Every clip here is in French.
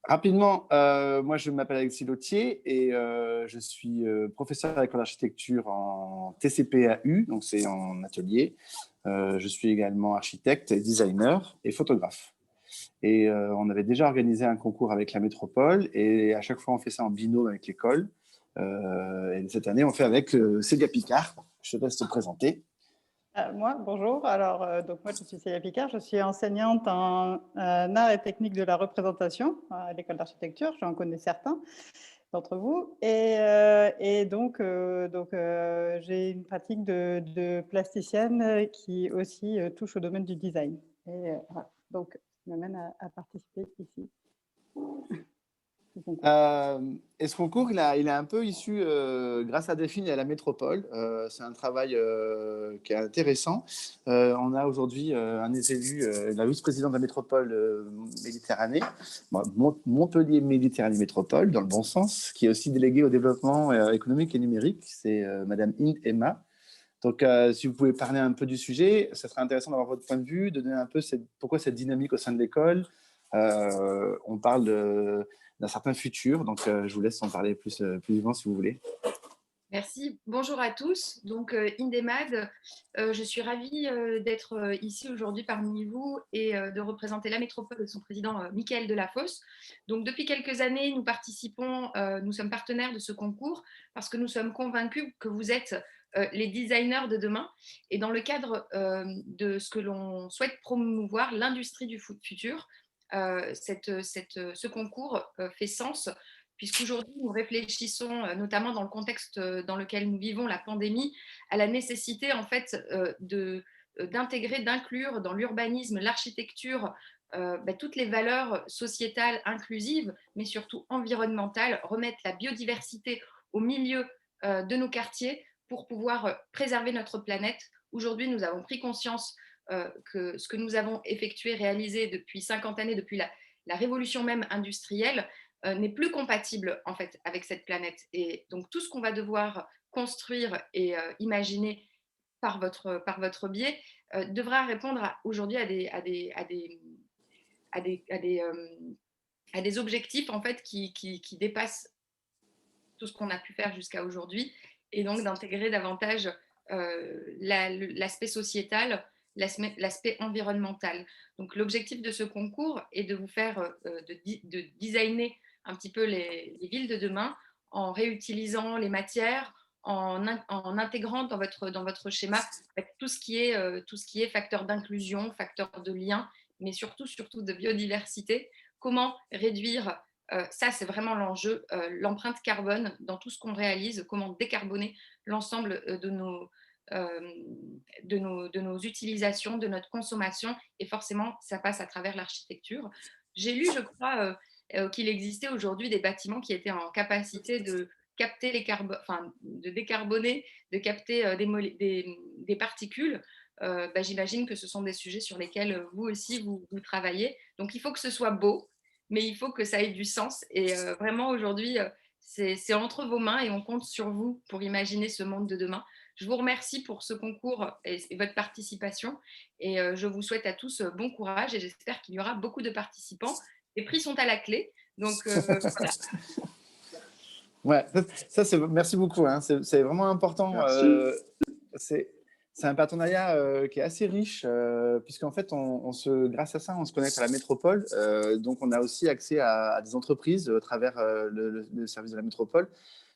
Rapidement, moi je m'appelle Alexis Lautier et je suis professeur à l'école d'architecture en TCPAU, donc c'est en atelier. Je suis également architecte, designer et photographe. Et on avait déjà organisé un concours avec la métropole et à chaque fois on fait ça en binôme avec l'école. Et cette année on fait avec Célia Picard. Je te laisse te présenter. Moi, bonjour. Alors, donc moi, je suis Célia Picard. Je suis enseignante en art et technique de la représentation à l'école d'architecture. J'en connais certains d'entre vous. Et donc, j'ai une pratique de plasticienne qui aussi touche au domaine du design. Voilà. Donc, ça m'amène à participer ici. Et ce concours, il est un peu issu grâce à Delphine et à la métropole. C'est un travail qui est intéressant. On a aujourd'hui un des élus, la vice-présidente de la métropole Méditerranée, Montpellier Méditerranée Métropole, dans le bon sens, qui est aussi déléguée au développement économique et numérique. C'est Madame Emma. Donc, si vous pouvez parler un peu du sujet, ça serait intéressant d'avoir votre point de vue, de donner un peu pourquoi cette dynamique au sein de l'école. On parle d'un certain futur, donc je vous laisse en parler plus vivement si vous voulez. Merci. Bonjour à tous. Donc, Indemad, je suis ravie d'être ici aujourd'hui parmi vous et de représenter la métropole et son président Michael Delafosse. Donc, depuis quelques années, nous participons, nous sommes partenaires de ce concours parce que nous sommes convaincus que vous êtes les designers de demain. Et dans le cadre de ce que l'on souhaite promouvoir, l'industrie du futur, ce concours fait sens puisqu'aujourd'hui, nous réfléchissons, notamment dans le contexte dans lequel nous vivons, la pandémie, à la nécessité en fait d'intégrer, d'inclure dans l'urbanisme, l'architecture, toutes les valeurs sociétales inclusives, mais surtout environnementales, remettre la biodiversité au milieu de nos quartiers pour pouvoir préserver notre planète. Aujourd'hui, nous avons pris conscience que ce que nous avons effectué, réalisé depuis 50 années, depuis la révolution même industrielle, n'est plus compatible en fait avec cette planète. Et donc tout ce qu'on va devoir construire et imaginer par votre biais devra répondre aujourd'hui à des objectifs en fait qui dépassent tout ce qu'on a pu faire jusqu'à aujourd'hui, et donc d'intégrer davantage l'aspect sociétal, l'aspect environnemental. Donc l'objectif de ce concours est de vous faire de designer un petit peu les villes de demain en réutilisant les matières, en intégrant dans votre schéma tout ce qui est facteur d'inclusion, facteur de lien, mais surtout de biodiversité. Comment réduire ça, c'est vraiment l'enjeu, l'empreinte carbone dans tout ce qu'on réalise, comment décarboner l'ensemble de nos utilisations, de notre consommation, et forcément, ça passe à travers l'architecture. J'ai lu, je crois, qu'il existait aujourd'hui des bâtiments qui étaient en capacité de capter de décarboner, de capter des particules. J'imagine que ce sont des sujets sur lesquels vous aussi, vous travaillez. Donc, il faut que ce soit beau, mais il faut que ça ait du sens. Et vraiment, aujourd'hui, c'est entre vos mains et on compte sur vous pour imaginer ce monde de demain. Je vous remercie pour ce concours et votre participation. Et je vous souhaite à tous bon courage et j'espère qu'il y aura beaucoup de participants. Les prix sont à la clé. Donc, voilà. Ouais, merci beaucoup. Hein, c'est vraiment important. C'est un partenariat qui est assez riche, puisqu'en fait, grâce à ça, on se connecte à la métropole. Donc, on a aussi accès à des entreprises à travers le service de la métropole.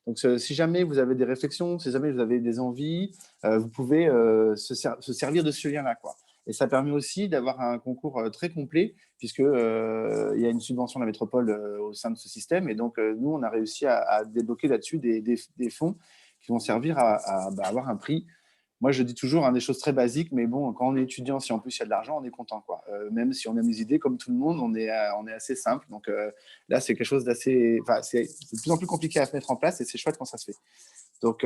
Donc, si jamais vous avez des réflexions, si jamais vous avez des envies, vous pouvez se servir de ce lien-là, quoi. Et ça permet aussi d'avoir un concours très complet, puisque il y a une subvention de la métropole au sein de ce système. Et donc, nous, on a réussi à débloquer là-dessus des fonds qui vont servir à avoir un prix. Moi, je dis toujours des choses très basiques, mais bon, quand on est étudiant, si en plus il y a de l'argent, on est content, quoi. Même si on aime les idées, comme tout le monde, on est assez simple. Donc là, c'est quelque chose d'assez. Enfin, c'est de plus en plus compliqué à se mettre en place et c'est chouette quand ça se fait. Donc,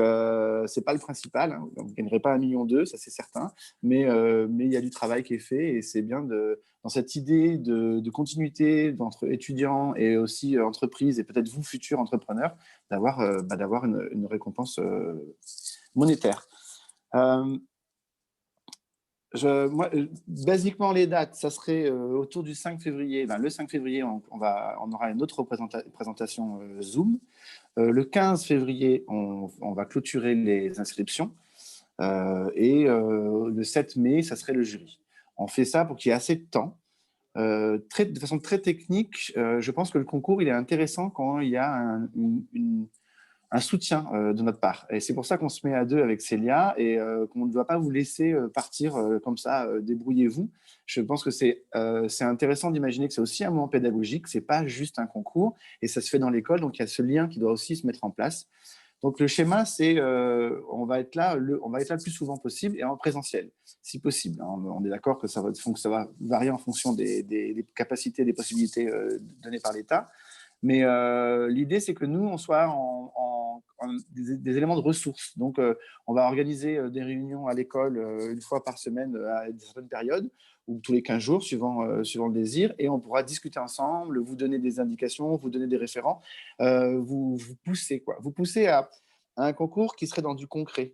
c'est pas le principal. Hein. Vous ne gagnerez pas 1,2 million, ça c'est certain. Mais il y a du travail qui est fait et c'est bien dans cette idée de continuité entre étudiants et aussi entreprises et peut-être vous, futurs entrepreneurs, d'avoir une récompense monétaire. Moi, basiquement, les dates, ça serait autour du 5 février. Ben, le 5 février, on aura une autre présentation Zoom. Le 15 février, on va clôturer les inscriptions. Et le 7 mai, ça serait le jury. On fait ça pour qu'il y ait assez de temps. De façon très technique, je pense que le concours, il est intéressant quand il y a un soutien de notre part. Et c'est pour ça qu'on se met à deux avec Célia et qu'on ne doit pas vous laisser partir comme ça, débrouillez-vous. Je pense que c'est intéressant d'imaginer que c'est aussi un moment pédagogique, c'est pas juste un concours et ça se fait dans l'école, donc il y a ce lien qui doit aussi se mettre en place. Donc le schéma, c'est on va être là le plus souvent possible et en présentiel, si possible. On est d'accord que ça va varier en fonction des capacités, des possibilités données par l'État. Mais l'idée, c'est que nous, on soit des éléments de ressources. Donc, on va organiser des réunions à l'école une fois par semaine à certaines périodes, ou tous les 15 jours, suivant le désir, et on pourra discuter ensemble, vous donner des indications, vous donner des référents, vous pousser, quoi. Vous pousser à un concours qui serait dans du concret.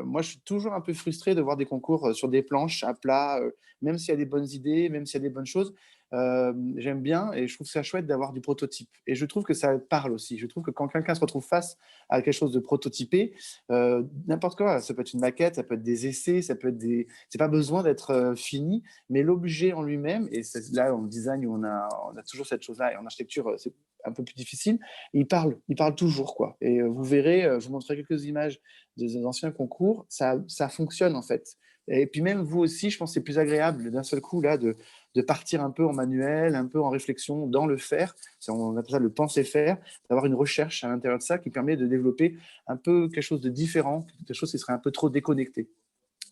Moi, je suis toujours un peu frustré de voir des concours sur des planches à plat, même s'il y a des bonnes idées, même s'il y a des bonnes choses. J'aime bien et je trouve ça chouette d'avoir du prototype. Et je trouve que ça parle aussi. Je trouve que quand quelqu'un se retrouve face à quelque chose de prototypé, n'importe quoi, ça peut être une maquette, ça peut être des essais, ça peut être des. C'est pas besoin d'être fini, mais l'objet en lui-même, et là en design où on a toujours cette chose-là, et en architecture c'est un peu plus difficile, il parle toujours, quoi. Et vous verrez, je vous montrerai quelques images des anciens concours, ça fonctionne en fait. Et puis même vous aussi, je pense que c'est plus agréable d'un seul coup là de partir un peu en manuel, un peu en réflexion dans le faire. On appelle ça le penser-faire, d'avoir une recherche à l'intérieur de ça qui permet de développer un peu quelque chose de différent, quelque chose qui serait un peu trop déconnecté.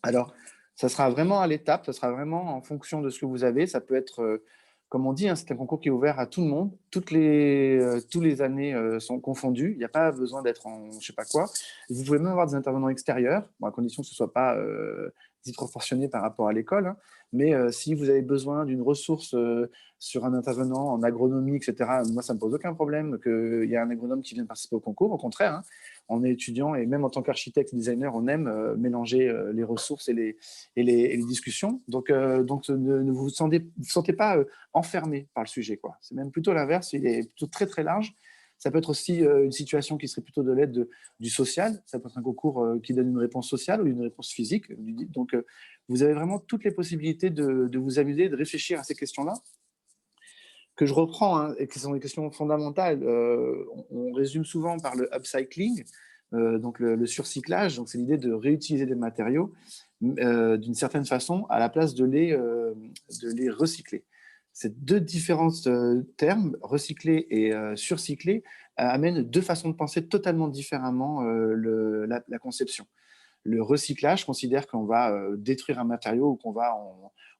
Alors, ça sera vraiment à l'étape, ça sera vraiment en fonction de ce que vous avez. Ça peut être, comme on dit, hein, c'est un concours qui est ouvert à tout le monde. Tous les années sont confondues. Il n'y a pas besoin d'être en je ne sais pas quoi. Vous pouvez même avoir des intervenants extérieurs, à condition que ce ne soit pas disproportionné par rapport à l'école. Hein. Mais si vous avez besoin d'une ressource sur un intervenant en agronomie, etc., moi, ça ne me pose aucun problème qu'il y ait un agronome qui vienne participer au concours. Au contraire, hein, on est étudiant et même en tant qu'architecte, designer, on aime mélanger les ressources et les discussions. Donc ne vous sentez pas enfermé par le sujet, quoi. C'est même plutôt l'inverse, il est plutôt très très large. Ça peut être aussi une situation qui serait plutôt de l'aide du social. Ça peut être un concours qui donne une réponse sociale ou une réponse physique. Donc, vous avez vraiment toutes les possibilités de vous amuser, de réfléchir à ces questions-là, que je reprends, hein, et qui sont des questions fondamentales. On résume souvent par le upcycling, donc le surcyclage. Donc, c'est l'idée de réutiliser des matériaux d'une certaine façon à la place de les recycler. Ces deux différents termes, recycler et surcycler, amènent deux façons de penser totalement différemment la conception. Le recyclage considère qu'on va détruire un matériau ou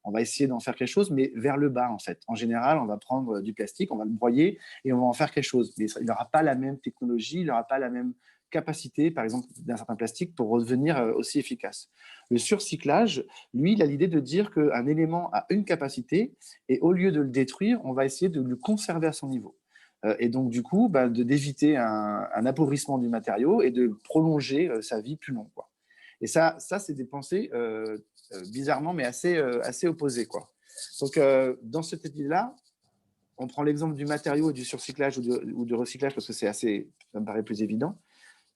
on va essayer d'en faire quelque chose, mais vers le bas, en fait. En général, on va prendre du plastique, on va le broyer et on va en faire quelque chose. Mais il n'aura pas la même technologie, il n'aura pas la même capacité, par exemple, d'un certain plastique pour redevenir aussi efficace. Le surcyclage, lui, il a l'idée de dire qu'un élément a une capacité et au lieu de le détruire, on va essayer de le conserver à son niveau. Et donc, du coup, d'éviter un appauvrissement du matériau et de prolonger sa vie plus long, quoi. Et ça c'est des pensées bizarrement, mais assez opposées, quoi. Donc, dans cette idée-là, on prend l'exemple du matériau et du surcyclage ou du recyclage parce que ça me paraît plus évident,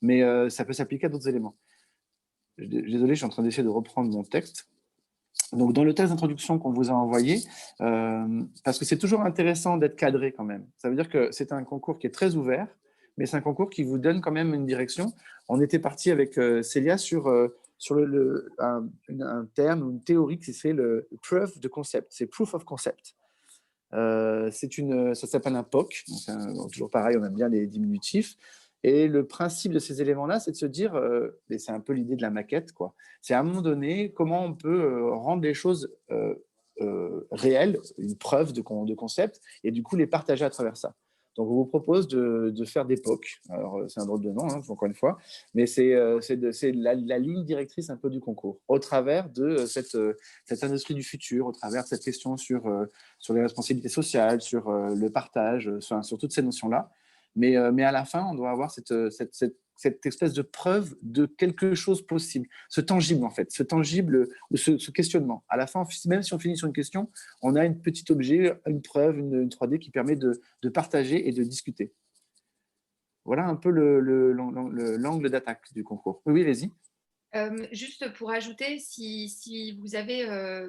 mais ça peut s'appliquer à d'autres éléments. Désolé, je suis en train d'essayer de reprendre mon texte. Donc, dans le texte d'introduction qu'on vous a envoyé, parce que c'est toujours intéressant d'être cadré quand même. Ça veut dire que c'est un concours qui est très ouvert, mais c'est un concours qui vous donne quand même une direction. On était parti avec Célia sur un terme, une théorie qui c'est le proof de concept, c'est proof of concept. Ça s'appelle un POC, donc toujours pareil, on aime bien les diminutifs. Et le principe de ces éléments-là, c'est de se dire, et c'est un peu l'idée de la maquette, quoi. C'est à un moment donné comment on peut rendre les choses réelles, une preuve de concept, et du coup les partager à travers ça. Donc, on vous propose de faire des POC. Alors, c'est un drôle de nom, hein, encore une fois, mais c'est la ligne directrice un peu du concours, au travers de cette industrie du futur, au travers de cette question sur les responsabilités sociales, sur le partage, sur toutes ces notions-là. Mais à la fin, on doit avoir cette cette espèce de preuve de quelque chose possible, ce tangible en fait, ce tangible, ce questionnement. À la fin, même si on finit sur une question, on a un petit objet, une preuve, une 3D qui permet de partager et de discuter. Voilà un peu l'angle d'attaque du concours. Oui, vas-y. Juste pour ajouter, si vous avez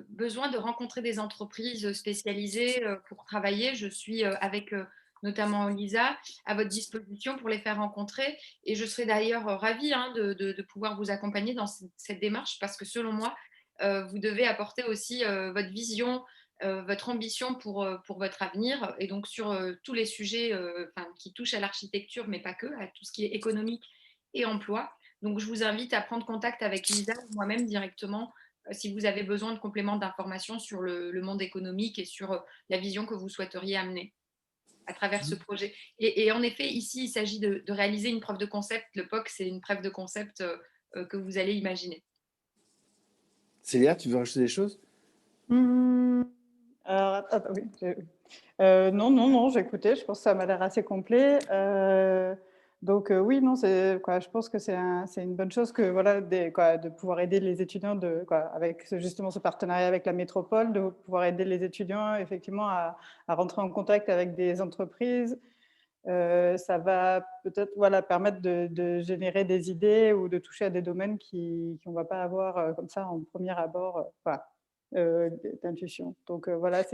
besoin de rencontrer des entreprises spécialisées pour travailler, je suis avec notamment Lisa à votre disposition pour les faire rencontrer. Et je serais d'ailleurs ravie de pouvoir vous accompagner dans cette démarche parce que selon moi, vous devez apporter aussi votre vision, votre ambition pour votre avenir. Et donc sur tous les sujets qui touchent à l'architecture, mais pas que, à tout ce qui est économique et emploi. Donc, je vous invite à prendre contact avec Lisa ou moi-même directement si vous avez besoin de compléments d'informations sur le monde économique et sur la vision que vous souhaiteriez amener à travers ce projet. Et en effet, ici, il s'agit de réaliser une preuve de concept. Le POC, c'est une preuve de concept que vous allez imaginer. Célia, tu veux rajouter des choses? Alors, attends, oui. Non, j'écoutais. Je pense que ça m'a l'air assez complet. Donc oui, non, je pense que c'est une bonne chose que voilà, de pouvoir aider les étudiants avec justement ce partenariat avec la métropole, de pouvoir aider les étudiants effectivement à rentrer en contact avec des entreprises. Ça va peut-être permettre de générer des idées ou de toucher à des domaines qu'on ne va pas avoir comme ça en premier abord. D'intuition. Donc voilà,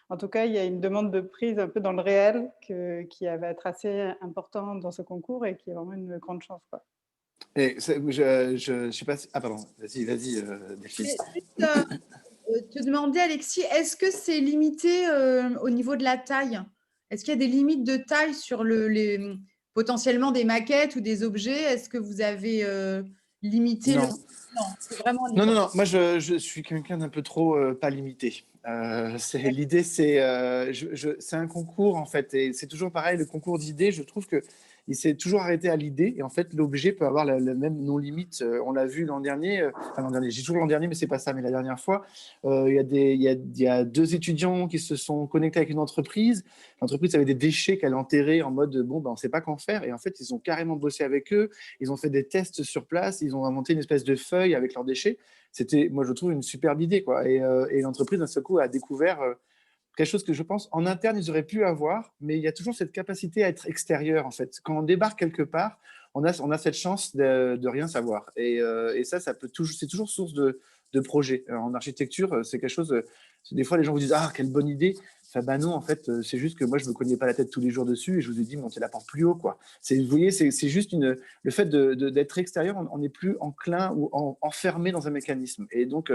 en tout cas, il y a une demande de prise un peu dans le réel qui va être assez important dans ce concours et qui est vraiment une grande chance, quoi. Et je sais pas si... Ah pardon, vas-y, Delphine. Te demander, Alexis, est-ce que c'est limité au niveau de la taille? Est-ce qu'il y a des limites de taille sur potentiellement des maquettes ou des objets? Est-ce que vous avez limité Non. Non, c'est vraiment Non. Moi, je suis quelqu'un d'un peu trop pas limité. L'idée, c'est un concours, en fait. Et c'est toujours pareil, le concours d'idées, je trouve que il s'est toujours arrêté à l'idée. Et en fait, l'objet peut avoir la même non-limite. On l'a vu l'an dernier. J'ai toujours l'an dernier, mais c'est pas ça. Mais la dernière fois, il y a deux étudiants qui se sont connectés avec une entreprise. L'entreprise avait des déchets qu'elle enterrait en mode, bon, ben, on sait pas qu'en faire. Et en fait, ils ont carrément bossé avec eux. Ils ont fait des tests sur place. Ils ont inventé une espèce de feuille avec leurs déchets. C'était, moi, je trouve, une superbe idée, quoi. Et l'entreprise, d'un seul coup, a découvert quelque chose que je pense en interne ils auraient pu avoir, mais il y a toujours cette capacité à être extérieur en fait. Quand on débarque quelque part, on a cette chance de rien savoir. Et ça peut toujours, c'est toujours source de projet. En architecture, c'est quelque chose. Des fois, les gens vous disent ah quelle bonne idée. Enfin, bah non, en fait, c'est juste que moi je me cognais pas la tête tous les jours dessus et je vous ai dit montez la porte plus haut quoi. Vous voyez, c'est juste le fait d'être extérieur, on n'est plus enclin ou enfermé dans un mécanisme. Et donc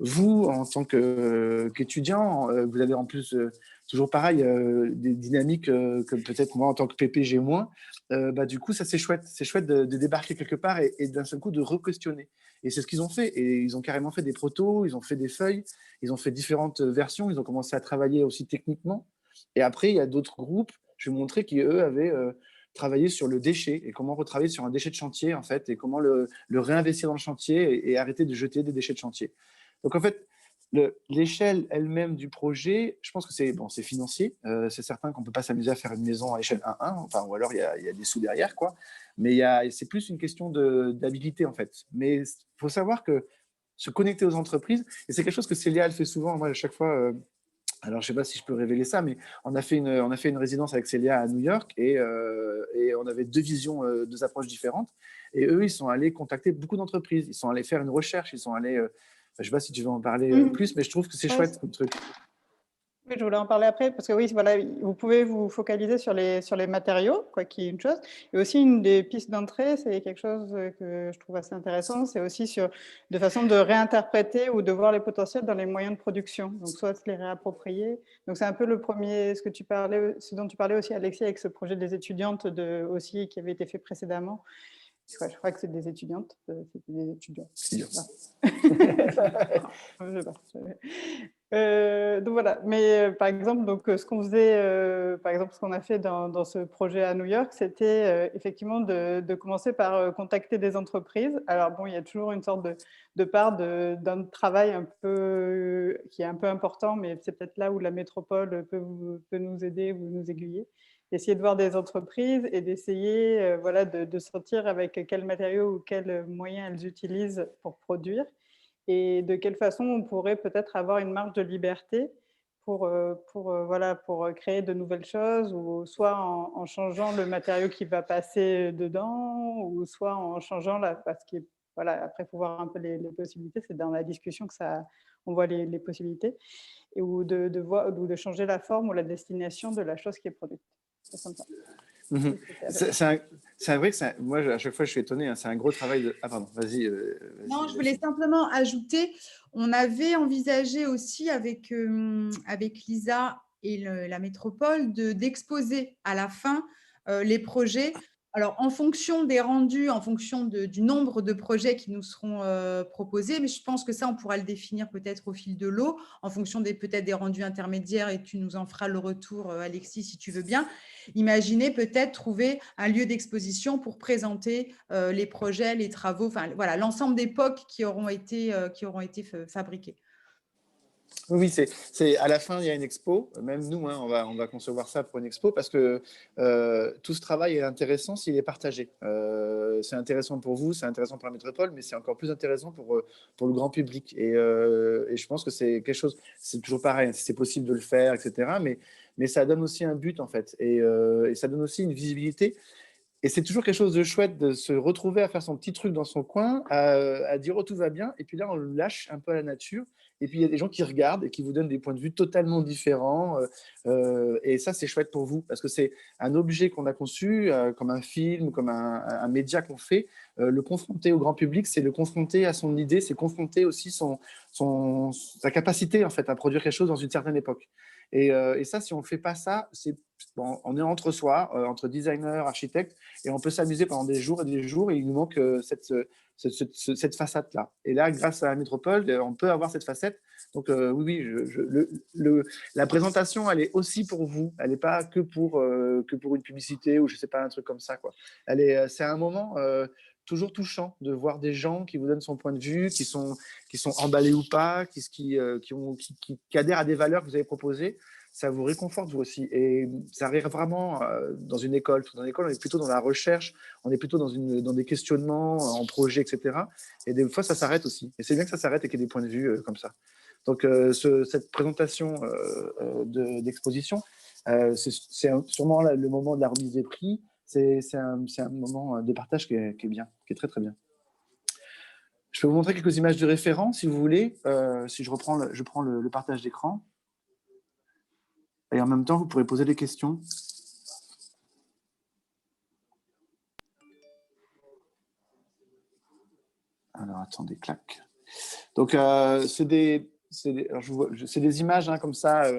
vous, en tant qu'étudiant, vous avez en plus toujours pareil des dynamiques que peut-être moi en tant que PP j'ai moins. Du coup, ça c'est chouette de débarquer quelque part et d'un seul coup de re-questionner. Et c'est ce qu'ils ont fait. Et ils ont carrément fait des protos, ils ont fait des feuilles, ils ont fait différentes versions, ils ont commencé à travailler aussi techniquement. Et après, il y a d'autres groupes, je vais vous montrer, qui eux avaient travaillé sur le déchet et comment retravailler sur un déchet de chantier en fait et comment le réinvestir dans le chantier et arrêter de jeter des déchets de chantier. Donc en fait, l'échelle elle-même du projet, je pense que c'est financier. C'est certain qu'on ne peut pas s'amuser à faire une maison à échelle 1-1, enfin, ou alors il y a des sous derrière, quoi. Mais c'est plus une question d'habilité, en fait. Mais il faut savoir que se connecter aux entreprises, et c'est quelque chose que Célia, elle fait souvent, moi, à chaque fois... alors, je ne sais pas si je peux révéler ça, mais on a fait une résidence avec Célia à New York et on avait deux visions, deux approches différentes. Et eux, ils sont allés contacter beaucoup d'entreprises. Ils sont allés faire une recherche. Ils sont allés... je ne sais pas si tu veux en parler plus, mais je trouve que c'est chouette comme truc. Oui, je voulais en parler après parce que oui, voilà, vous pouvez vous focaliser sur les matériaux, quoi, qui est une chose. Et aussi, une des pistes d'entrée, c'est quelque chose que je trouve assez intéressant, c'est aussi sur de façon de réinterpréter ou de voir les potentiels dans les moyens de production. Donc, soit se les réapproprier. Donc, c'est un peu le premier, ce dont tu parlais aussi, Alexis, avec ce projet des étudiantes aussi qui avait été fait précédemment. Je crois que c'est des étudiantes, c'était des étudiants. Donc voilà, mais par exemple, donc, ce qu'on faisait, par exemple, ce qu'on a fait dans ce projet à New York, c'était effectivement de commencer par contacter des entreprises. Alors bon, il y a toujours une sorte de part d'un travail un peu, qui est un peu important, mais c'est peut-être là où la métropole peut nous aider ou nous aiguiller. Essayer de voir des entreprises et d'essayer voilà, de sentir avec quels matériaux ou quels moyens elles utilisent pour produire et de quelle façon on pourrait peut-être avoir une marge de liberté voilà, pour créer de nouvelles choses, ou soit en changeant le matériau qui va passer dedans, ou soit en changeant parce que voilà, après il faut voir un peu les possibilités, c'est dans la discussion que on voit les possibilités, et ou ou de changer la forme ou la destination de la chose qui est produite. C'est comme ça. C'est vrai que moi, à chaque fois, je suis étonné. Hein, c'est un gros travail de. Ah, pardon, vas-y. Non, je voulais simplement ajouter, on avait envisagé aussi avec Lisa et la métropole d'exposer à la fin les projets. Alors, en fonction des rendus, en fonction du nombre de projets qui nous seront proposés, mais je pense que ça, on pourra le définir peut-être au fil de l'eau, en fonction peut-être des rendus intermédiaires, et tu nous en feras le retour, Alexis, si tu veux bien. Imaginez peut-être trouver un lieu d'exposition pour présenter les projets, les travaux, enfin voilà, l'ensemble des POC qui auront été fabriqués. Oui, c'est à la fin, il y a une expo. Même nous, hein, on va concevoir ça pour une expo parce que tout ce travail est intéressant s'il est partagé. C'est intéressant pour vous, c'est intéressant pour la métropole, mais c'est encore plus intéressant pour le grand public. Et je pense que c'est quelque chose, c'est toujours pareil, si c'est possible de le faire, etc. Mais ça donne aussi un but, en fait. Et ça donne aussi une visibilité. Et c'est toujours quelque chose de chouette de se retrouver à faire son petit truc dans son coin, à dire « oh, tout va bien ». Et puis là, on le lâche un peu à la nature. Et puis, il y a des gens qui regardent et qui vous donnent des points de vue totalement différents. Et ça, c'est chouette pour vous parce que c'est un objet qu'on a conçu, comme un film, comme un média qu'on fait. Le confronter au grand public, c'est le confronter à son idée, c'est confronter aussi sa capacité en fait, à produire quelque chose dans une certaine époque. Et ça, si on ne fait pas ça, bon, on est entre soi, entre designers, architectes, et on peut s'amuser pendant des jours et des jours, et il nous manque cette facette-là. Et là, grâce à la métropole, on peut avoir cette facette. Donc oui, la présentation, elle est aussi pour vous. Elle n'est pas que pour une publicité ou je ne sais pas, un truc comme ça, quoi. C'est un moment toujours touchant de voir des gens qui vous donnent son point de vue, qui sont emballés ou pas, qui adhèrent à des valeurs que vous avez proposées. Ça vous réconforte vous aussi. Et ça arrive vraiment dans une école. Dans une école, on est plutôt dans la recherche, on est plutôt dans des questionnements, en projet, etc. Et des fois, ça s'arrête aussi. Et c'est bien que ça s'arrête et qu'il y ait des points de vue comme ça. Donc, cette présentation d'exposition, c'est sûrement le moment de la remise des prix. C'est un moment de partage qui est bien, qui est très, très bien. Je peux vous montrer quelques images de référence, si vous voulez. Si je prends le partage d'écran. Et en même temps, vous pourrez poser des questions. Alors, attendez, clac. Donc, c'est des images hein, comme ça.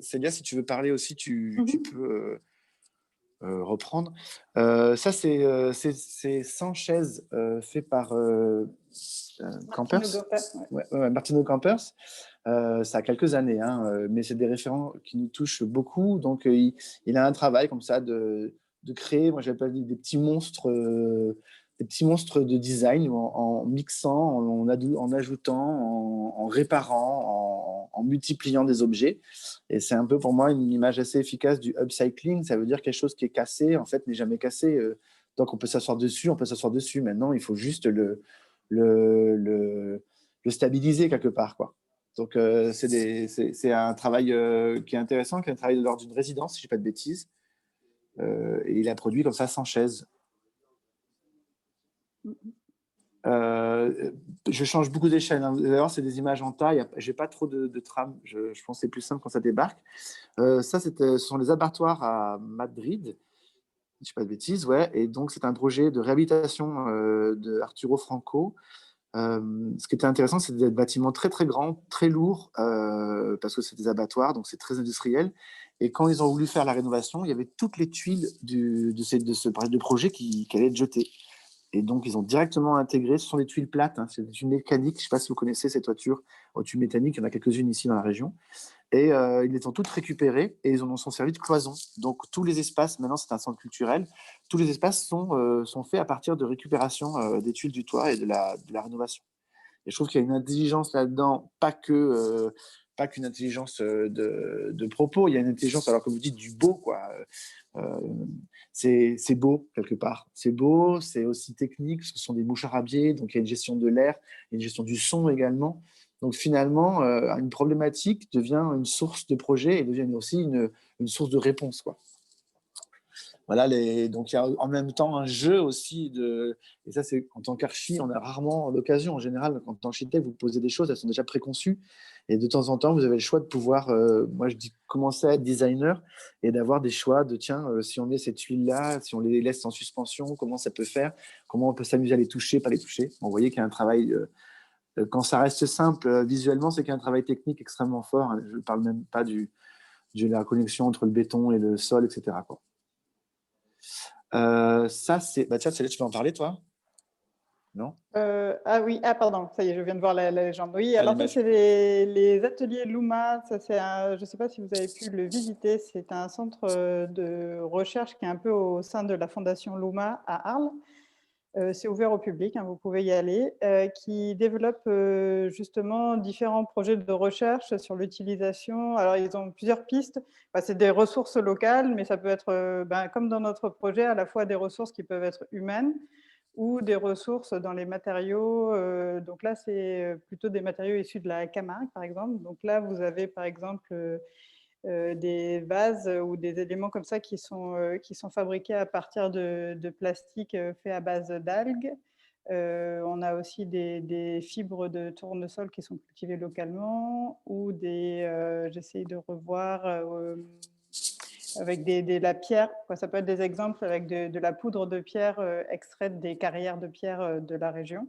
Célia, si tu veux parler aussi, tu peux reprendre. Ça, c'est 100 chaises fait par Campers. Martino Campers. Ça a quelques années, hein, mais c'est des référents qui nous touchent beaucoup. Donc, il a un travail comme ça de créer, moi j'appelle des petits monstres de design en mixant, en ajoutant, en réparant, en multipliant des objets. Et c'est un peu pour moi une image assez efficace du upcycling. Ça veut dire quelque chose qui est cassé, en fait, n'est jamais cassé. Donc, on peut s'asseoir dessus, Maintenant, il faut juste le stabiliser quelque part, quoi. Donc, c'est un travail qui est intéressant, qui est un travail lors d'une résidence, si je ne dis pas de bêtises. Et il a produit comme ça 100 chaises. Je change beaucoup d'échelle. Hein. D'ailleurs, c'est des images en taille. Je n'ai pas trop de trame. Je pense que c'est plus simple quand ça débarque. Ça, ce sont les abattoirs à Madrid. Si je ne dis pas de bêtises, ouais. Et donc, c'est un projet de réhabilitation de Arturo Franco. Ce qui était intéressant, c'est des bâtiments très très grands, très lourds, parce que c'est des abattoirs, donc c'est très industriel. Et quand ils ont voulu faire la rénovation, il y avait toutes les tuiles de ce projet qui allaient être jetées. Et donc, ils ont directement intégré, ce sont des tuiles plates, hein, c'est des tuiles mécaniques. Je ne sais pas si vous connaissez ces toitures aux tuiles mécaniques, il y en a quelques-unes ici dans la région. Et ils les ont toutes récupérées et ils en sont servi de cloison. Donc, tous les espaces, maintenant c'est un centre culturel, tous les espaces sont faits à partir de récupération des tuiles du toit et de la rénovation. Et je trouve qu'il y a une intelligence là-dedans, pas qu'une intelligence de propos, il y a une intelligence, alors que vous dites, du beau, quoi. Euh, c'est beau, quelque part. C'est beau, c'est aussi technique, parce que ce sont des mouches arabiées, donc il y a une gestion de l'air, une gestion du son également. Donc finalement, une problématique devient une source de projet et devient aussi une source de réponse, quoi. Voilà, donc il y a en même temps un jeu aussi et ça c'est en tant qu'archi, on a rarement l'occasion en général, en tant qu'architecte, vous posez des choses, elles sont déjà préconçues et de temps en temps vous avez le choix de pouvoir, moi je dis commencer à être designer et d'avoir des choix de tiens, si on met ces tuiles là, si on les laisse en suspension, comment ça peut faire, comment on peut s'amuser à les toucher, pas les toucher. Bon, vous voyez qu'il y a un travail, quand ça reste simple visuellement, c'est qu'il y a un travail technique extrêmement fort, hein. Je ne parle même pas de la connexion entre le béton et le sol, etc., quoi. Ça, c'est. Bah, tiens, tu peux en parler, toi? Non? Ah oui, ah pardon, ça y est, je viens de voir la légende. Oui, Ah, alors ça, l'image. c'est les ateliers Luma. Ça, je ne sais pas si vous avez pu le visiter. C'est un centre de recherche qui est un peu au sein de la Fondation Luma à Arles. C'est ouvert au public, hein, vous pouvez y aller, qui développe justement différents projets de recherche sur l'utilisation. Alors, ils ont plusieurs pistes. C'est des ressources locales, mais ça peut être, comme dans notre projet, à la fois des ressources qui peuvent être humaines ou des ressources dans les matériaux. Donc là, c'est plutôt des matériaux issus de la Camargue, par exemple. Donc là, vous avez, par exemple, des vases ou des éléments comme ça qui sont fabriqués à partir de plastique fait à base d'algues. On a aussi des fibres de tournesol qui sont cultivées localement ou j'essaye de revoir avec la pierre. Ça peut être des exemples avec de la poudre de pierre extraite des carrières de pierre de la région.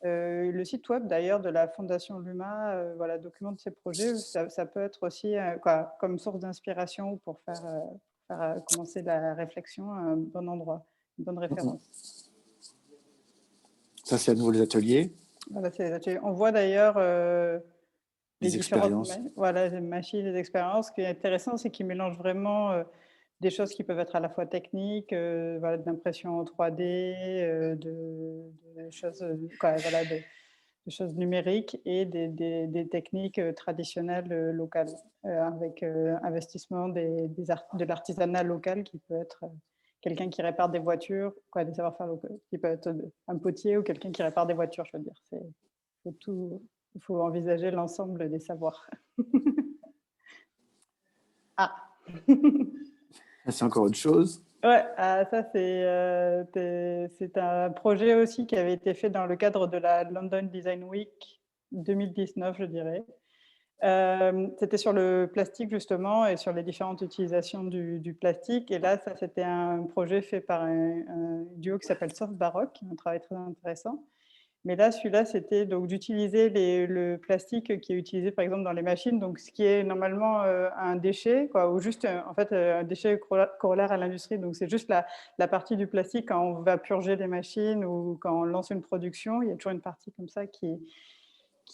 Le site web d'ailleurs de la Fondation Luma documente ces projets. Ça peut être aussi comme source d'inspiration ou pour faire commencer la réflexion un bon endroit, une bonne référence. Ça, c'est à nouveau les ateliers. Voilà, c'est les ateliers. On voit d'ailleurs les différentes les machines, les expériences. Ce qui est intéressant, c'est qu'ils mélangent vraiment des choses qui peuvent être à la fois techniques, de l'impression en 3D, de choses, des choses numériques et des techniques traditionnelles locales, avec investissement de l'artisanat local qui peut être quelqu'un qui répare des voitures, des savoir-faire locaux, qui peut être un potier ou quelqu'un qui répare des voitures, je veux dire. Il faut envisager l'ensemble des savoirs. Ah. C'est encore autre chose. Ouais, ça c'est un projet aussi qui avait été fait dans le cadre de la London Design Week 2019, je dirais. C'était sur le plastique justement et sur les différentes utilisations du plastique. Et là, ça c'était un projet fait par un duo qui s'appelle Soft Baroque, un travail très intéressant. Mais là, celui-là, c'était donc d'utiliser le plastique qui est utilisé par exemple dans les machines, donc ce qui est normalement un déchet, ou juste en fait un déchet corollaire à l'industrie. Donc c'est juste la partie du plastique quand on va purger les machines ou quand on lance une production, il y a toujours une partie comme ça qui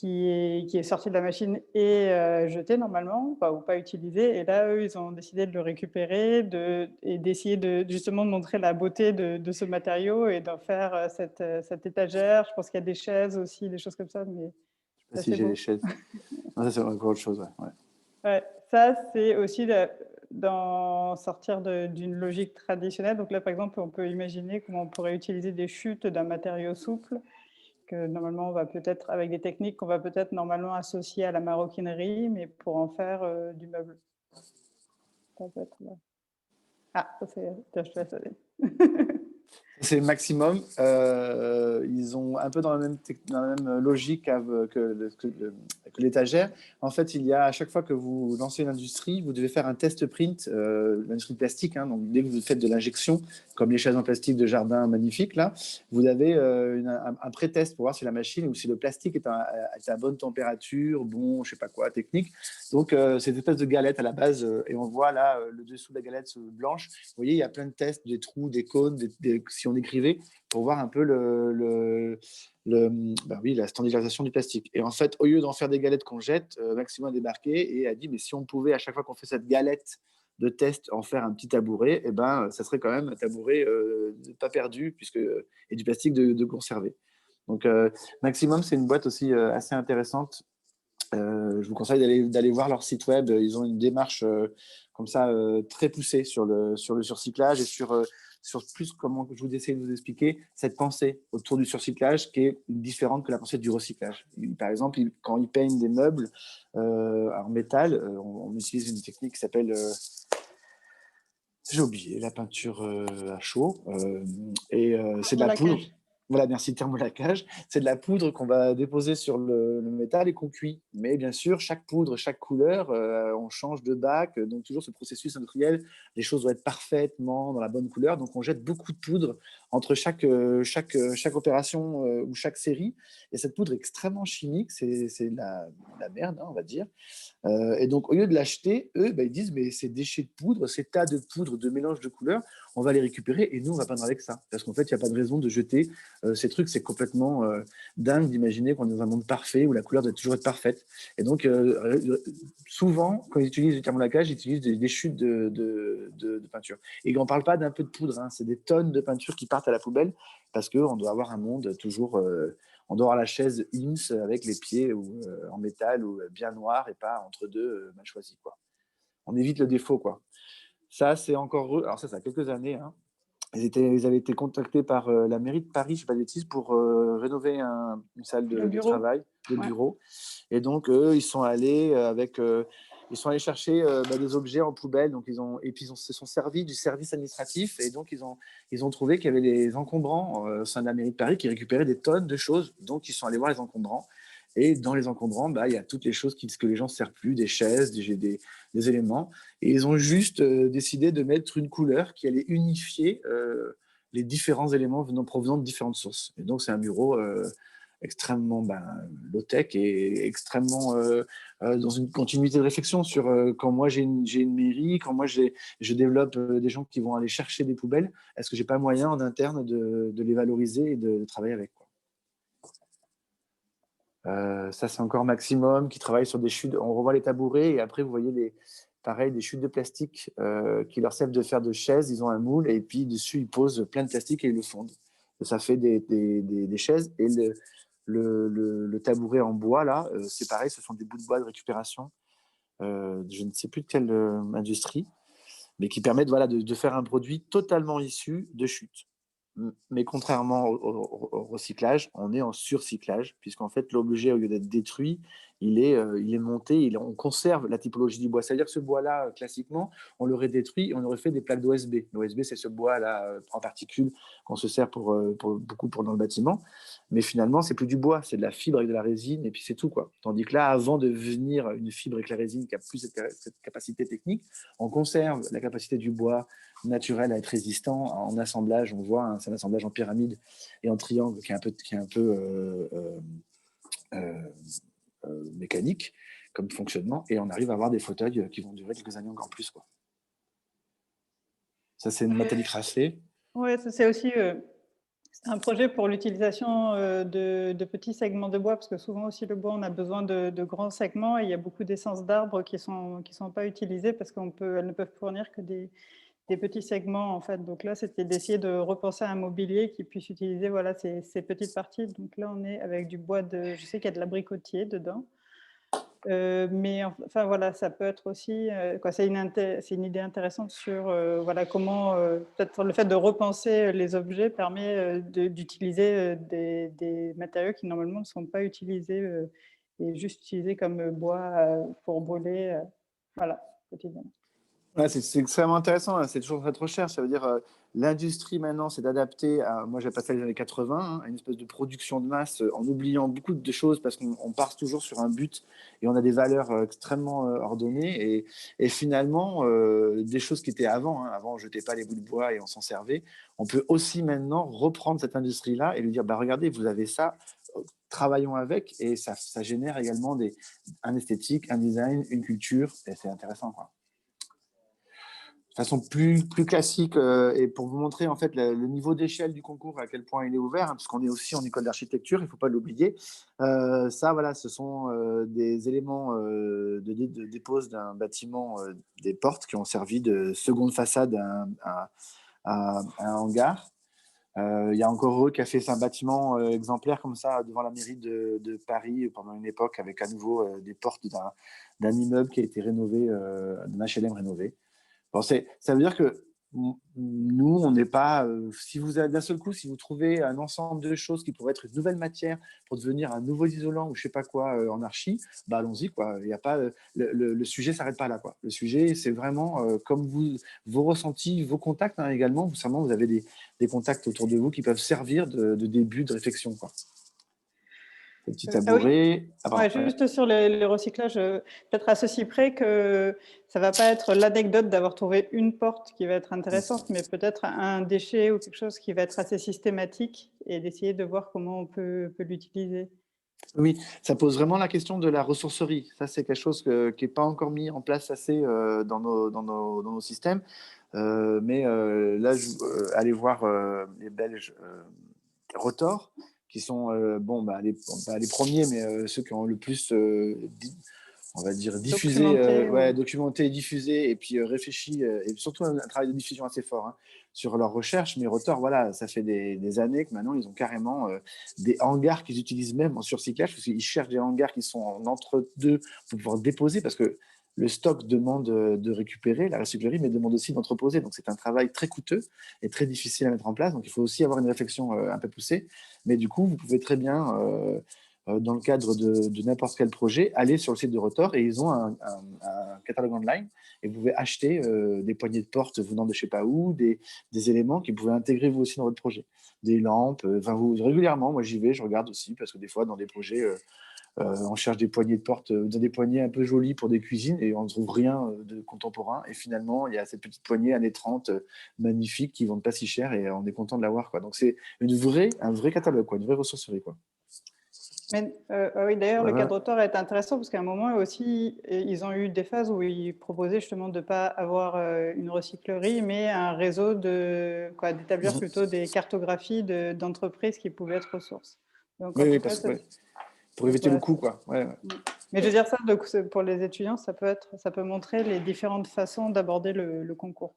est sortie de la machine et jetée normalement, ou pas utilisée. Et là, eux, ils ont décidé de le récupérer et d'essayer justement de montrer la beauté de ce matériau et d'en faire cette étagère. Je pense qu'il y a des chaises aussi, des choses comme ça. Mais je sais pas si j'ai les chaises. Non, ça, c'est encore autre chose. Ouais, ça, c'est aussi d'en sortir d'une logique traditionnelle. Donc là, par exemple, on peut imaginer comment on pourrait utiliser des chutes d'un matériau souple que normalement on va peut-être avec des techniques qu'on va peut-être normalement associer à la maroquinerie, mais pour en faire du meuble. Ça peut être là. Ah, ça c'est. Je te laisse aller. C'est le maximum. Ils ont un peu dans la même logique que l'étagère. En fait, il y a à chaque fois que vous lancez une industrie, vous devez faire un test print, l'industrie plastique. Hein, donc dès que vous faites de l'injection, comme les chaises en plastique de jardin magnifiques, là, vous avez un pré-test pour voir si la machine ou si le plastique est à bonne température, bon, je sais pas quoi, technique. Donc c'est une espèce de galette à la base, et on voit là le dessous de la galette blanche. Vous voyez, il y a plein de tests, des trous, des cônes, si on on écrivait pour voir un peu la standardisation du plastique. Et en fait, au lieu d'en faire des galettes qu'on jette, Maxime a débarqué et a dit, mais si on pouvait, à chaque fois qu'on fait cette galette de test, en faire un petit tabouret, ça serait quand même un tabouret pas perdu, et du plastique de conserver. Donc, Maximum, c'est une boîte aussi assez intéressante. Je vous conseille d'aller voir leur site web. Ils ont une démarche comme ça très poussée sur le surcyclage et sur plus, comment je vous essaie de vous expliquer, cette pensée autour du surcyclage qui est différente que la pensée du recyclage. Par exemple, quand ils peignent des meubles en métal, on utilise une technique qui s'appelle, j'ai oublié, la peinture à chaud, c'est de la poudre. Voilà, merci, thermolacage. C'est de la poudre qu'on va déposer sur le métal et qu'on cuit. Mais bien sûr, chaque poudre, chaque couleur, on change de bac. Donc, toujours ce processus industriel, les choses doivent être parfaitement dans la bonne couleur. Donc, on jette beaucoup de poudre entre chaque opération ou chaque série. Et cette poudre est extrêmement chimique. C'est de la merde, hein, on va dire. Et donc, au lieu de l'acheter, eux, ils disent, mais ces déchets de poudre, ces tas de poudre, de mélange de couleurs, on va les récupérer et nous, on va peindre avec ça. Parce qu'en fait, il n'y a pas de raison de jeter ces trucs. C'est complètement dingue d'imaginer qu'on est dans un monde parfait où la couleur doit toujours être parfaite. Et donc, souvent, quand ils utilisent du thermolacage, ils utilisent des chutes de peinture. Et on ne parle pas d'un peu de poudre, hein, c'est des tonnes de peinture qui partent à la poubelle parce qu'on doit avoir un monde toujours... on doit avoir la chaise IMSS avec les pieds en métal ou bien noir et pas entre deux mal choisis, quoi. On évite le défaut, quoi. Ça, c'est encore eux. Alors ça a quelques années. Hein. Ils avaient été contactés par la mairie de Paris, je ne sais pas de bêtises, pour rénover une salle de travail, de bureau. Et donc, eux, ils sont allés chercher des objets en poubelle. Donc, ils se sont servis du service administratif. Et donc, ils ont trouvé qu'il y avait des encombrants au sein de la mairie de Paris qui récupéraient des tonnes de choses. Donc, ils sont allés voir les encombrants. Et dans les encombrants, il y a toutes les choses que les gens ne servent plus, des chaises, des éléments. Et ils ont juste décidé de mettre une couleur qui allait unifier les différents éléments provenant de différentes sources. Et donc, c'est un bureau extrêmement low-tech et extrêmement dans une continuité de réflexion sur quand moi j'ai une mairie, quand moi je développe des gens qui vont aller chercher des poubelles, est-ce que j'ai pas moyen en interne de les valoriser et de travailler avec, quoi. Ça, c'est encore Maximum qui travaille sur des chutes. On revoit les tabourets et après, vous voyez des chutes de plastique qui leur servent de faire de chaises. Ils ont un moule et puis dessus, ils posent plein de plastique et ils le fondent. Et ça fait des chaises. Et le tabouret en bois, là, c'est pareil, ce sont des bouts de bois de récupération. Je ne sais plus de quelle industrie, mais qui permettent de faire un produit totalement issu de chutes. Mais contrairement au recyclage, on est en surcyclage, puisqu'en fait, l'objet, au lieu d'être détruit, il est monté, on conserve la typologie du bois. C'est-à-dire que ce bois-là, classiquement, on l'aurait détruit et on aurait fait des plaques d'OSB. L'OSB, c'est ce bois-là en particules qu'on se sert pour beaucoup dans le bâtiment. Mais finalement, c'est plus du bois, c'est de la fibre avec de la résine, et puis c'est tout, quoi. Tandis que là, avant de devenir une fibre avec la résine qui a plus cette capacité technique, on conserve la capacité du bois naturel à être résistant. En assemblage, on voit, c'est un assemblage en pyramide et en triangle qui est un peu mécanique comme fonctionnement, et on arrive à avoir des fauteuils qui vont durer quelques années encore plus, quoi. Ça, c'est Nathalie Crassé. Oui, c'est aussi un projet pour l'utilisation de petits segments de bois, parce que souvent aussi le bois, on a besoin de grands segments, et il y a beaucoup d'essences d'arbres qui sont pas utilisées parce qu'elles ne peuvent fournir que des petits segments, en fait. Donc là, c'était d'essayer de repenser un mobilier qui puisse utiliser ces petites parties. Donc là, on est avec du bois je sais qu'il y a de l'abricotier dedans. Mais enfin, voilà, ça peut être aussi... c'est une idée intéressante sur comment peut-être le fait de repenser les objets permet d'utiliser des matériaux qui normalement ne sont pas utilisés et juste utilisés comme bois pour brûler, quotidiennement. Ouais, c'est extrêmement intéressant, hein. C'est toujours cette recherche. Ça veut dire l'industrie maintenant s'est adaptée à, moi j'ai passé les années 80, hein, à une espèce de production de masse en oubliant beaucoup de choses parce qu'on part toujours sur un but et on a des valeurs extrêmement ordonnées. Et finalement, des choses qui étaient avant, hein, avant on jetait pas les bouts de bois et on s'en servait, on peut aussi maintenant reprendre cette industrie-là et lui dire, regardez, vous avez ça, travaillons avec, et ça génère également un esthétique, un design, une culture, et c'est intéressant, quoi. façon plus classique et pour vous montrer en fait le niveau d'échelle du concours, à quel point il est ouvert, hein, puisqu'on est aussi en école d'architecture, il ne faut pas l'oublier. Ça, voilà, ce sont des éléments de dépose d'un bâtiment, des portes qui ont servi de seconde façade à un hangar. Il y a encore eux qui a fait un bâtiment exemplaire comme ça devant la mairie de Paris pendant une époque avec à nouveau des portes d'un immeuble qui a été rénové, d'un HLM rénové. Bon, ça veut dire que nous, on n'est pas. Si vous avez d'un seul coup, si vous trouvez un ensemble de choses qui pourraient être une nouvelle matière pour devenir un nouveau isolant ou je sais pas quoi en archi, bah allons-y quoi. Il y a pas le sujet s'arrête pas là quoi. Le sujet, c'est vraiment comme vos ressentis, vos contacts hein, également. Vous avez des contacts autour de vous qui peuvent servir de début de réflexion quoi. Le petit tabouret. Oui. Juste sur les recyclages, peut-être à ceci près que ça ne va pas être l'anecdote d'avoir trouvé une porte qui va être intéressante, mais peut-être un déchet ou quelque chose qui va être assez systématique et d'essayer de voir comment on peut l'utiliser. Oui, ça pose vraiment la question de la ressourcerie. Ça, c'est quelque chose qui n'est pas encore mis en place assez dans nos systèmes. Mais là, allez voir les Belges Rotor, qui sont les premiers, mais ceux qui ont le plus, on va dire, documenté, diffusé, et puis réfléchi, et surtout un travail de diffusion assez fort hein, sur leurs recherches. Mais Rotor, voilà, ça fait des années que maintenant, ils ont carrément des hangars qu'ils utilisent même en surcyclage, parce qu'ils cherchent des hangars qui sont en entre-deux pour pouvoir déposer, parce que le stock demande de récupérer, la recyclerie, mais demande aussi d'entreposer. Donc, c'est un travail très coûteux et très difficile à mettre en place. Donc, il faut aussi avoir une réflexion un peu poussée. Mais du coup, vous pouvez très bien, dans le cadre de n'importe quel projet, aller sur le site de Rotor et ils ont un catalogue online et vous pouvez acheter des poignées de porte venant de je ne sais pas où, des éléments qui pouvaient intégrer vous aussi dans votre projet. Des lampes, régulièrement, moi j'y vais, je regarde aussi parce que des fois, dans des projets... on cherche des poignées de porte, des poignées un peu jolies pour des cuisines et on ne trouve rien de contemporain. Et finalement, il y a cette petite poignée années 30 magnifique qui ne vendent pas si cher et on est content de l'avoir. Donc, c'est un vrai catalogue, quoi, une vraie ressourcerie. Quoi. Mais, oui, d'ailleurs, le cadre Rotor est intéressant parce qu'à un moment aussi, ils ont eu des phases où ils proposaient justement de ne pas avoir une recyclerie, mais un réseau d'établir plutôt des cartographies d'entreprises qui pouvaient être ressources. Donc, oui, pour éviter le coût, quoi. Ouais. Mais je veux dire ça, pour les étudiants, ça peut montrer les différentes façons d'aborder le concours.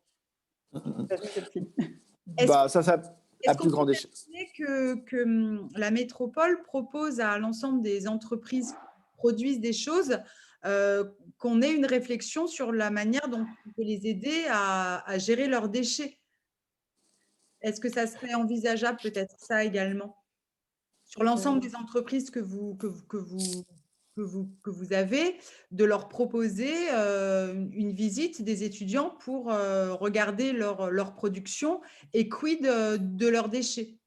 Ça à plus grande échelle. Que la métropole propose à l'ensemble des entreprises qui produisent des choses qu'on ait une réflexion sur la manière dont on peut les aider à gérer leurs déchets. Est-ce que ça serait envisageable peut-être ça également sur l'ensemble des entreprises que vous avez, de leur proposer une visite des étudiants pour regarder leur production et quid de leurs déchets.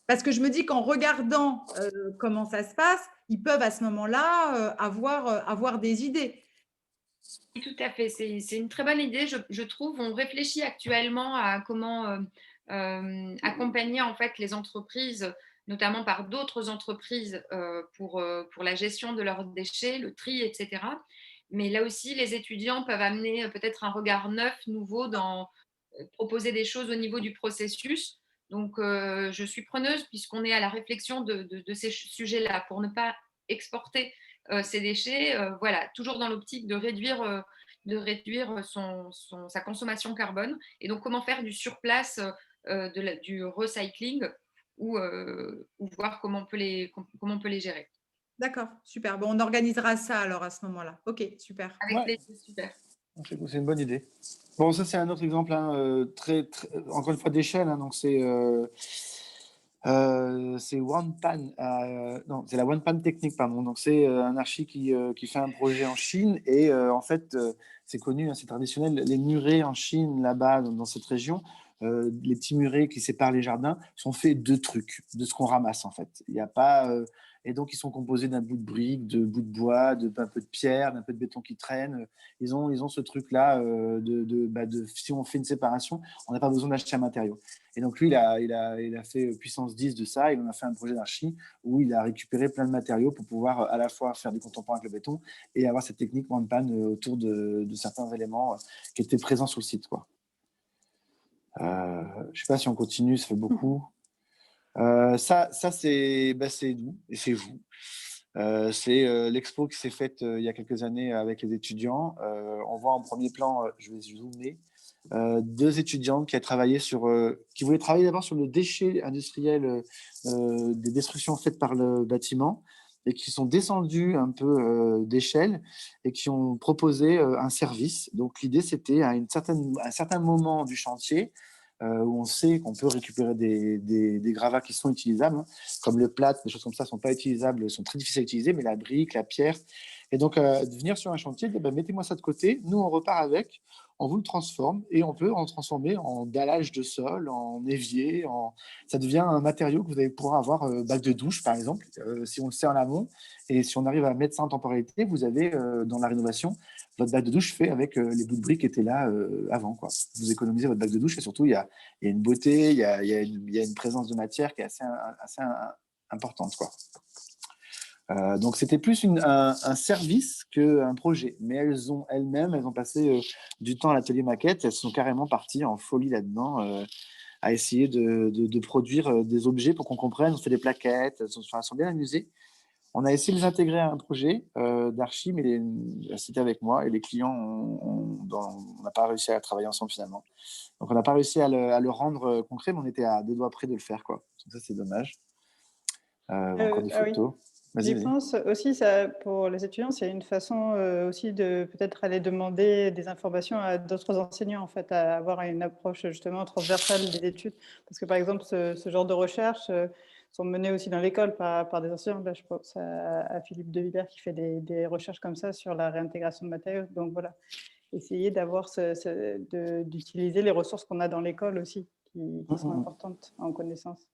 Parce que je me dis qu'en regardant comment ça se passe, ils peuvent à ce moment-là avoir des idées. Tout à fait, c'est une très bonne idée, je trouve. On réfléchit actuellement à comment accompagner en fait les entreprises, notamment par d'autres entreprises, pour la gestion de leurs déchets, le tri, etc. Mais là aussi, les étudiants peuvent amener peut-être un regard neuf, nouveau, proposer des choses au niveau du processus. Donc, je suis preneuse puisqu'on est à la réflexion de ces sujets-là pour ne pas exporter ces déchets, voilà, toujours dans l'optique de réduire sa consommation carbone. Et donc, comment faire du surplace, du recycling ou voir comment on peut les gérer. D'accord, super. Bon, on organisera ça alors à ce moment-là. Ok, super. Avec plaisir, super. C'est une bonne idée. Bon, ça, c'est un autre exemple, hein, encore une fois, d'échelle. Hein, donc, c'est OnePan. C'est la OnePan technique, pardon. Donc, c'est un archi qui fait un projet en Chine. Et en fait, c'est connu, hein, c'est traditionnel. Les murets en Chine, là-bas, dans cette région, les petits murets qui séparent les jardins sont faits de trucs, de ce qu'on ramasse en fait. Il n'y a pas, et donc ils sont composés d'un bout de brique, de bout de bois, d'un peu de pierre, d'un peu de béton qui traîne. Ils ont ce truc-là si on fait une séparation, on n'a pas besoin d'acheter un matériau. Et donc lui, il a fait puissance 10 de ça. Il en a fait un projet d'archi où il a récupéré plein de matériaux pour pouvoir à la fois faire du contemporain avec le béton et avoir cette technique one pan autour de certains éléments qui étaient présents sur le site, quoi. Je ne sais pas si on continue, ça fait beaucoup. Ça c'est nous et c'est vous. C'est l'expo qui s'est faite il y a quelques années avec les étudiants. On voit en premier plan, je vais zoomer, 2 étudiants qui qui voulaient travailler d'abord sur le déchet industriel des destructions faites par le bâtiment et qui sont descendus un peu d'échelle et qui ont proposé un service. Donc l'idée, c'était à un certain moment du chantier où on sait qu'on peut récupérer des gravats qui sont utilisables, hein, comme le plâtre, des choses comme ça ne sont pas utilisables, sont très difficiles à utiliser, mais la brique, la pierre. Et donc, de venir sur un chantier, dire, mettez-moi ça de côté, nous on repart avec, on vous le transforme et on peut en transformer en dallage de sol, en évier, ça devient un matériau que vous allez pouvoir avoir bac de douche par exemple, si on le sait en amont, et si on arrive à mettre ça en temporalité, vous avez dans la rénovation votre bac de douche fait avec les bouts de briques qui étaient là avant, quoi. Vous économisez votre bac de douche et surtout il y a une beauté, il y a une présence de matière qui est assez importante, quoi. Donc c'était plus un service qu'un projet, mais elles ont passé du temps à l'atelier maquette, elles sont carrément parties en folie là-dedans à essayer de produire des objets pour qu'on comprenne. On fait des plaquettes, elles sont bien amusées. On a essayé de les intégrer à un projet d'archi, mais c'était avec moi et les clients, on n'a pas réussi à travailler ensemble finalement. Donc on n'a pas réussi à le rendre concret, mais on était à 2 doigts près de le faire, quoi. Donc ça c'est dommage. Encore des photos. Oui. Vas-y. Je pense aussi, ça, pour les étudiants, c'est une façon aussi de peut-être aller demander des informations à d'autres enseignants, en fait, à avoir une approche justement transversale des études. Parce que par exemple, ce genre de recherches sont menées aussi dans l'école par des enseignants. Là, je pense à Philippe Devillers qui fait des recherches comme ça sur la réintégration de matériaux. Donc voilà, essayer d'utiliser les ressources qu'on a dans l'école aussi, qui sont importantes en connaissance.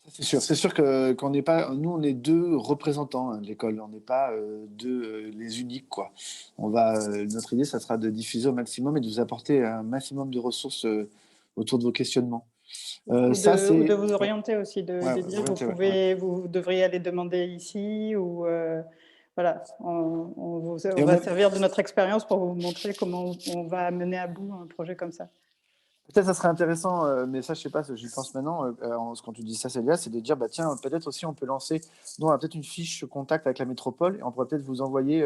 C'est sûr que qu'on n'est pas, nous on est 2 représentants de l'école, on n'est pas les uniques, quoi. Notre idée, ça sera de diffuser au maximum et de vous apporter un maximum de ressources autour de vos questionnements. Ou de vous orienter aussi, de dire vous devriez aller demander ici ou voilà, on va servir de notre expérience pour vous montrer comment on va mener à bout un projet comme ça. Peut-être ça serait intéressant, mais ça je sais pas, j'y pense maintenant, quand tu dis ça Célia, c'est de dire tiens, peut-être aussi on peut lancer, nous on a peut-être une fiche contact avec la métropole et on pourrait peut-être vous envoyer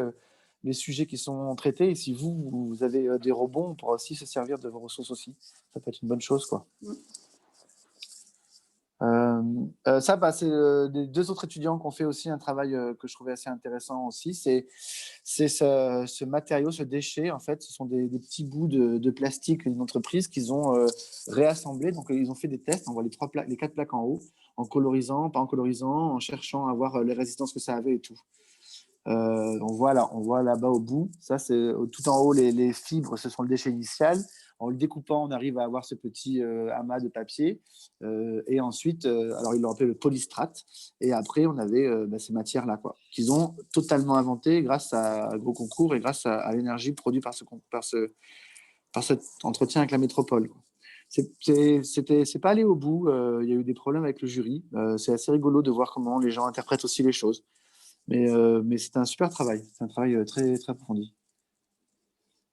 les sujets qui sont traités et si vous avez des rebonds, on pourra aussi se servir de vos ressources aussi. Ça peut être une bonne chose, quoi. C'est les 2 autres étudiants qui ont fait aussi un travail que je trouvais assez intéressant aussi. C'est ce matériau, ce déchet, en fait, ce sont des petits bouts de plastique d'une entreprise qu'ils ont réassemblés. Donc, ils ont fait des tests. On voit les 4 plaques en haut, en colorisant, pas en colorisant, en cherchant à voir les résistances que ça avait et tout. On voit là-bas au bout, ça c'est tout en haut, les fibres, ce sont le déchet initial. En le découpant, on arrive à avoir ce petit amas de papier. Et ensuite, alors ils l'ont appelé le polystrate. Et après, on avait ces matières-là, quoi, qu'ils ont totalement inventées grâce à gros concours et grâce à l'énergie produite par cet entretien avec la métropole. C'est pas allé au bout. Il y a eu des problèmes avec le jury. C'est assez rigolo de voir comment les gens interprètent aussi les choses. Mais c'est un super travail. C'est un travail très, très approfondi.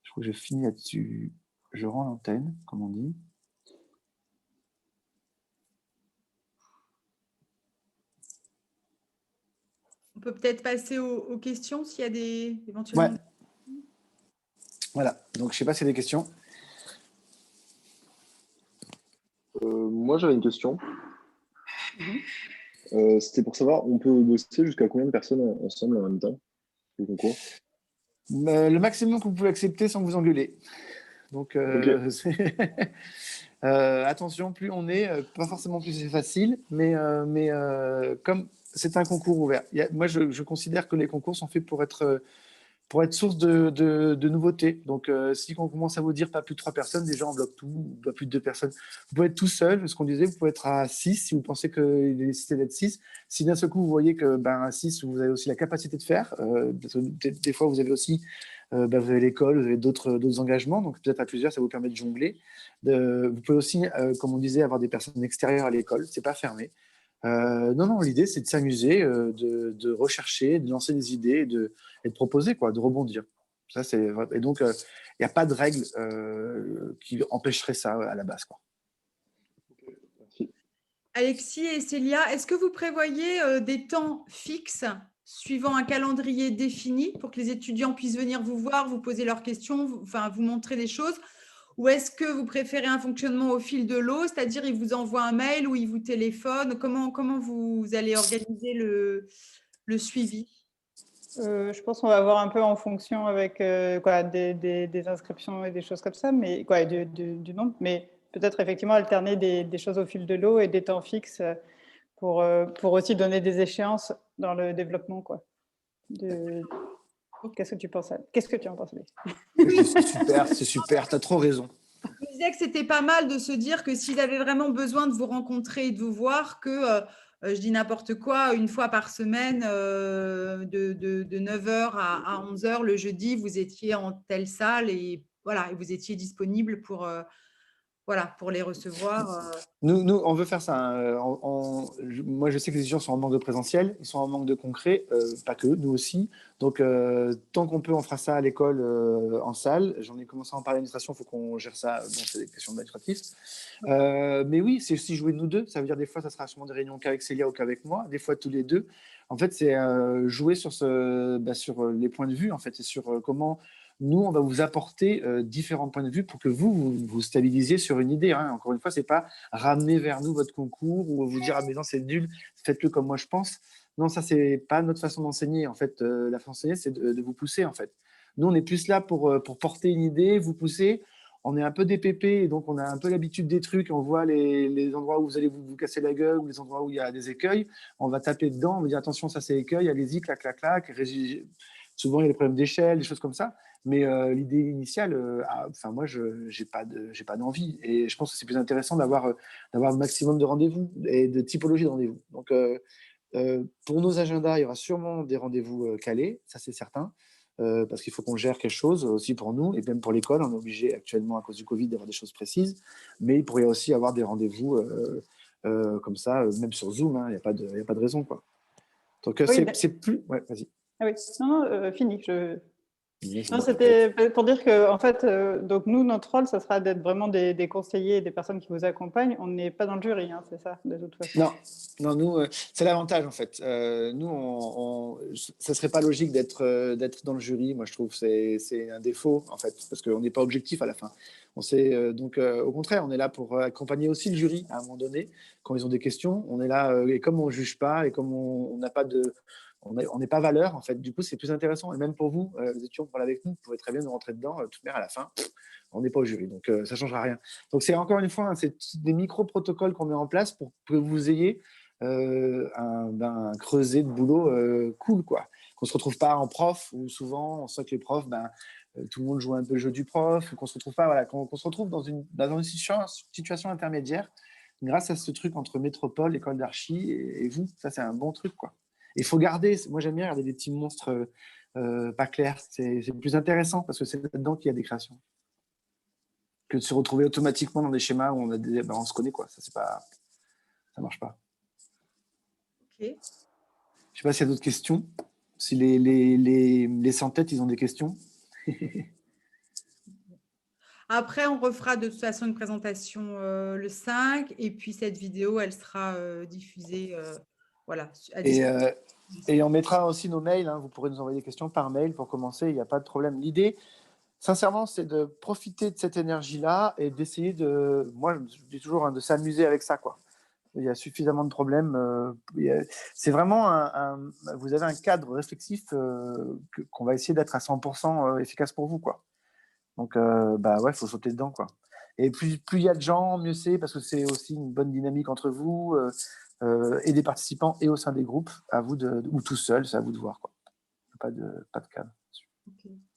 Je crois que j'ai fini là-dessus. Je rends l'antenne, comme on dit. On peut peut-être passer aux questions s'il y a éventuellement. Ouais. Voilà. Donc, je ne sais pas s'il y a des questions. Moi, j'avais une question. C'était pour savoir, on peut bosser jusqu'à combien de personnes ensemble en même temps le concours? Le maximum que vous pouvez accepter sans vous engueuler. Donc, attention, plus on est, pas forcément plus c'est facile, mais comme c'est un concours ouvert. Moi, je considère que les concours sont faits pour être pour être source de nouveautés. Donc, si on commence à vous dire pas plus de 3 personnes, déjà on bloque tout, pas plus de 2 personnes. Vous pouvez être tout seul, ce qu'on disait, vous pouvez être à 6 si vous pensez qu'il est nécessité d'être 6. Si d'un seul coup vous voyez que à 6, vous avez aussi la capacité de faire, parce que des fois vous avez aussi vous avez l'école, vous avez d'autres engagements, donc peut-être à plusieurs, ça vous permet de jongler. Vous pouvez aussi, comme on disait, avoir des personnes extérieures à l'école, c'est pas fermé. Non, l'idée, c'est de s'amuser, de rechercher, de lancer des idées et de proposer, quoi, de rebondir. Ça, et donc, il n'y a pas de règle qui empêcherait ça à la base, quoi. Merci. Alexis et Célia, est-ce que vous prévoyez des temps fixes suivant un calendrier défini pour que les étudiants puissent venir vous voir, vous poser leurs questions, vous montrer des choses? Ou est-ce que vous préférez un fonctionnement au fil de l'eau, c'est-à-dire ils vous envoient un mail ou ils vous téléphonent? Comment vous allez organiser le suivi? Je pense qu'on va voir un peu en fonction avec des inscriptions et des choses comme ça, mais du nombre, mais peut-être effectivement alterner des choses au fil de l'eau et des temps fixes pour aussi donner des échéances dans le développement, quoi. Qu'est-ce que tu penses? Qu'est-ce que tu en penses? C'est super, tu as trop raison. Je me disais que c'était pas mal de se dire que s'ils avaient vraiment besoin de vous rencontrer et de vous voir, que je dis n'importe quoi, une fois par semaine, de 9h à 11h le jeudi, vous étiez en telle salle et voilà, et vous étiez disponible pour les recevoir. Nous, on veut faire ça. Hein. Moi, je sais que les étudiants sont en manque de présentiel, ils sont en manque de concret, pas que, nous aussi. Donc, tant qu'on peut, on fera ça à l'école, en salle. J'en ai commencé à en parler à l'administration, il faut qu'on gère ça. Bon, c'est des questions administratives. Mais oui, c'est aussi jouer nous deux. Ça veut dire des fois, ça sera sûrement des réunions qu'avec Célia ou qu'avec moi, des fois tous les deux. En fait, c'est jouer sur sur les points de vue, en fait, et sur comment nous, on va vous apporter différents points de vue pour que vous stabilisiez sur une idée. Hein. Encore une fois, c'est pas ramener vers nous votre concours ou vous dire ah mais non c'est nul, faites-le comme moi je pense. Non, ça c'est pas notre façon d'enseigner. En fait, la façon d'enseigner, c'est de vous pousser. En fait, nous on est plus là pour porter une idée, vous pousser. On est un peu des pépés, et donc on a un peu l'habitude des trucs. On voit les endroits où vous allez vous casser la gueule ou les endroits où il y a des écueils. On va taper dedans, on va dire attention, ça c'est écueil, allez-y, clac, clac, clac. Souvent il y a des problèmes d'échelle, des choses comme ça. Mais l'idée initiale, moi, je n'ai pas d'envie. Et je pense que c'est plus intéressant d'avoir un maximum de rendez-vous et de typologie de rendez-vous. Donc, pour nos agendas, il y aura sûrement des rendez-vous calés, ça c'est certain, parce qu'il faut qu'on gère quelque chose aussi pour nous, et même pour l'école. On est obligé actuellement, à cause du Covid, d'avoir des choses précises. Mais il pourrait aussi avoir des rendez-vous comme ça, même sur Zoom, hein, il n'y a pas de raison, quoi. Donc, Oui, c'est plus... Ouais, vas-y. Ah oui, non, fini. Non, c'était pour dire que, en fait, donc nous, notre rôle, ça sera d'être vraiment des conseillers et des personnes qui vous accompagnent. On n'est pas dans le jury, hein, c'est ça, de toute façon. Non, nous, c'est l'avantage, en fait. Nous, ça serait pas logique d'être dans le jury. Moi, je trouve que c'est un défaut, en fait, parce qu'on n'est pas objectif à la fin. Donc, au contraire, on est là pour accompagner aussi le jury à un moment donné, quand ils ont des questions. On est là, et comme on ne juge pas, et comme on n'a pas de... On n'est pas valeur, en fait. Du coup, c'est plus intéressant. Et même pour vous, les étudiants qui parlent avec nous, vous pouvez très bien nous rentrer dedans. Toute manière, à la fin, on n'est pas au jury. Donc, ça ne changera rien. Donc, c'est encore une fois, hein, c'est des micro-protocoles qu'on met en place pour que vous ayez un creuset de boulot cool, quoi. Qu'on ne se retrouve pas en prof, où souvent, on sait que les profs, tout le monde joue un peu le jeu du prof, qu'on se retrouve pas, voilà, qu'on se retrouve dans une situation intermédiaire grâce à ce truc entre métropole, école d'archi et vous. Ça, c'est un bon truc, quoi. Il faut garder, moi j'aime bien regarder des petits monstres pas clairs, c'est plus intéressant parce que c'est là-dedans qu'il y a des créations. Que de se retrouver automatiquement dans des schémas où on se connaît, quoi. Ça marche pas. Ok. Je sais pas s'il y a d'autres questions. Si les sans-têtes, ils ont des questions. Après, on refera de toute façon une présentation le 5 et puis cette vidéo, elle sera diffusée. Voilà. Et on mettra aussi nos mails. Hein. Vous pourrez nous envoyer des questions par mail pour commencer. Il n'y a pas de problème. L'idée, sincèrement, c'est de profiter de cette énergie-là et d'essayer moi, je dis toujours, hein, de s'amuser avec ça, quoi. Il y a suffisamment de problèmes. C'est vraiment vous avez un cadre réflexif qu'on va essayer d'être à 100% efficace pour vous, quoi. Donc, il faut sauter dedans, quoi. Et plus il y a de gens, mieux c'est, parce que c'est aussi une bonne dynamique entre vous et des participants et au sein des groupes, à vous ou tout seul, c'est à vous de voir, quoi. Pas de cadre. Ok.